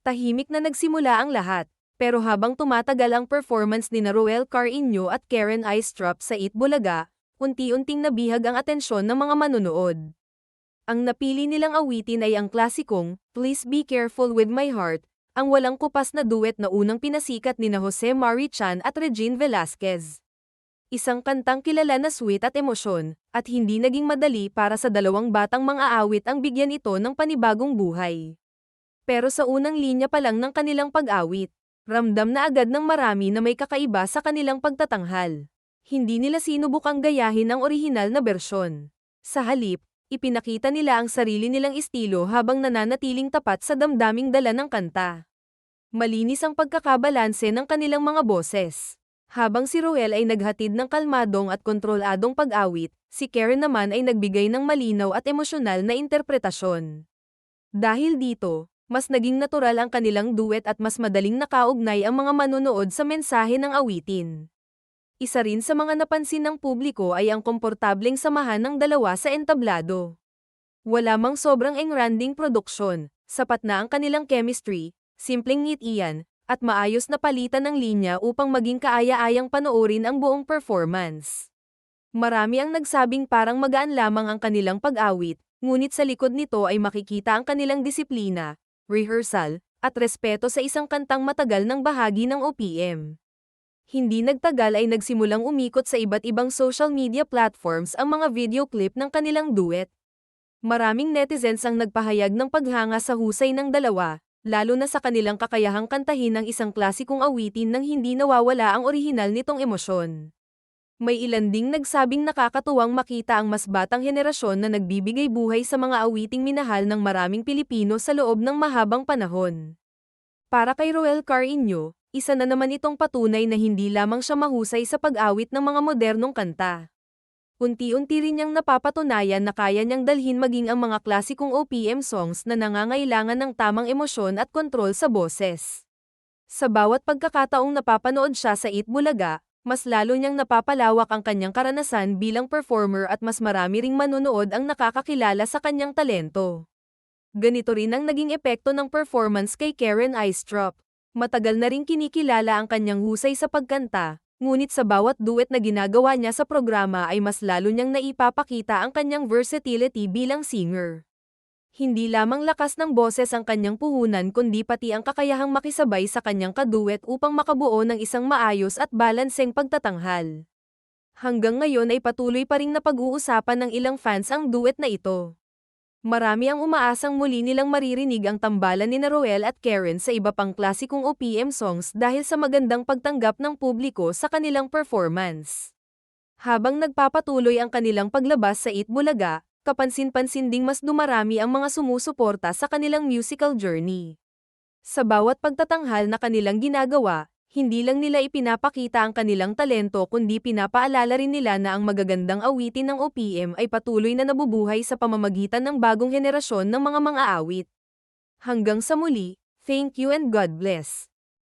Tahimik na nagsimula ang lahat, pero habang tumatagal ang performance ni Ruel Carreño at Karen Aistrup sa Itbulaga, unti-unting nabihag ang atensyon ng mga manunood. Ang napili nilang awitin ay ang klasikong, Please Be Careful With My Heart, ang walang kupas na duet na unang pinasikat nina Jose Mari Chan at Regine Velasquez. Isang kantang kilala na sweet at emosyon, at hindi naging madali para sa dalawang batang mang-aawit ang bigyan ito ng panibagong buhay. Pero sa unang linya pa lang ng kanilang pag-awit, ramdam na agad ng marami na may kakaiba sa kanilang pagtatanghal. Hindi nila sinubukang gayahin ang orihinal na bersyon. Sa halip, ipinakita nila ang sarili nilang estilo habang nananatiling tapat sa damdaming dala ng kanta. Malinis ang pagkakabalanse ng kanilang mga boses. Habang si Ruel ay naghatid ng kalmadong at kontroladong pag-awit, si Karen naman ay nagbigay ng malinaw at emosyonal na interpretasyon. Dahil dito, mas naging natural ang kanilang duet at mas madaling nakaugnay ang mga manonood sa mensahe ng awitin. Isa rin sa mga napansin ng publiko ay ang komportableng samahan ng dalawa sa entablado. Wala mang sobrang engranding produksyon, sapat na ang kanilang chemistry, simpleng ngitian, at maayos na palitan ng linya upang maging kaaya-ayang panoorin ang buong performance. Marami ang nagsabing parang magaan lamang ang kanilang pag-awit, ngunit sa likod nito ay makikita ang kanilang disiplina, rehearsal, at respeto sa isang kantang matagal ng bahagi ng OPM. Hindi nagtagal ay nagsimulang umikot sa iba't ibang social media platforms ang mga video clip ng kanilang duet. Maraming netizens ang nagpahayag ng paghanga sa husay ng dalawa, lalo na sa kanilang kakayahang kantahin ng isang klasikong awitin nang hindi nawawala ang orihinal nitong emosyon. May ilan ding nagsabing nakakatuwang makita ang mas batang henerasyon na nagbibigay buhay sa mga awiting minahal ng maraming Pilipino sa loob ng mahabang panahon. Para kay Ruel Carreño, isa na naman itong patunay na hindi lamang siya mahusay sa pag-awit ng mga modernong kanta. Unti-unti rin niyang napapatunayan na kaya niyang dalhin maging ang mga klasikong OPM songs na nangangailangan ng tamang emosyon at kontrol sa boses. Sa bawat pagkakataong napapanood siya sa Itbulaga, mas lalo niyang napapalawak ang kanyang karanasan bilang performer at mas marami ring manonood ang nakakakilala sa kanyang talento. Ganito rin ang naging epekto ng performance kay Karen Aistrup. Matagal na ring kinikilala ang kanyang husay sa pagkanta, ngunit sa bawat duet na ginagawa niya sa programa ay mas lalo niyang naipapakita ang kanyang versatility bilang singer. Hindi lamang lakas ng boses ang kanyang puhunan kundi pati ang kakayahang makisabay sa kanyang kaduet upang makabuo ng isang maayos at balanseng pagtatanghal. Hanggang ngayon ay patuloy pa ring napag-uusapan ng ilang fans ang duet na ito. Marami ang umaasang muli nilang maririnig ang tambalan ni Ruel at Karen sa iba pang klasikong OPM songs dahil sa magandang pagtanggap ng publiko sa kanilang performance. Habang nagpapatuloy ang kanilang paglabas sa Itbulaga, kapansin-pansin ding mas dumarami ang mga sumusuporta sa kanilang musical journey. Sa bawat pagtatanghal na kanilang ginagawa, hindi lang nila ipinapakita ang kanilang talento kundi pinapaalala rin nila na ang magagandang awitin ng OPM ay patuloy na nabubuhay sa pamamagitan ng bagong henerasyon ng mga mang-aawit. Hanggang sa muli, thank you and God bless.